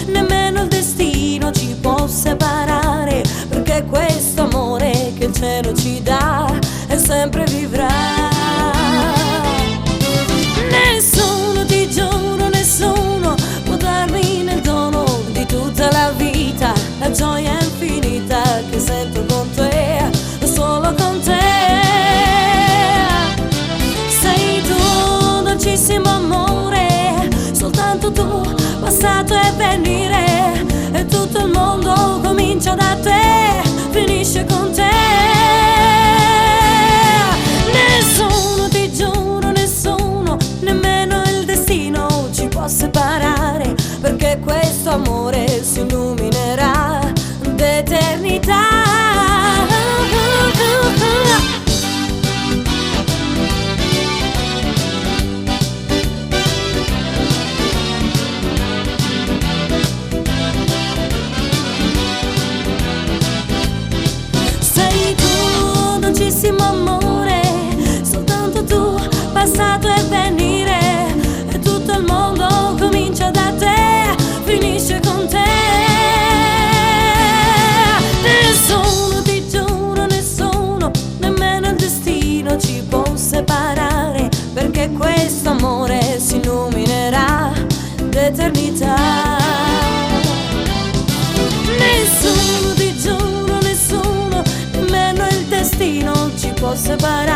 Nemmeno il destino ci può separare, perché questo amore che il cielo ci dà e sempre vivrà. Nessuno, ti giuro, nessuno può darmi nel dono di tutta la vita la gioia infinita che sento con te, solo con te. Sei tu, dolcissimo amore, soltanto tu, passato e venire, e tutto il mondo comincia da te, finisce con te. Nessuno, ti giuro, nessuno, nemmeno il destino ci può separare, perché questo amore si illuminerà d'eternità. Dolcissimo amore, soltanto tu, passato e venire, e tutto il mondo comincia da te, finisce con te. Nessuno, ti giuro, nessuno, nemmeno il destino ci può separare, perché questo amore si illuminerà d'eternità. Nessuno, ti giuro, nessuno, nemmeno il destino ci può separare,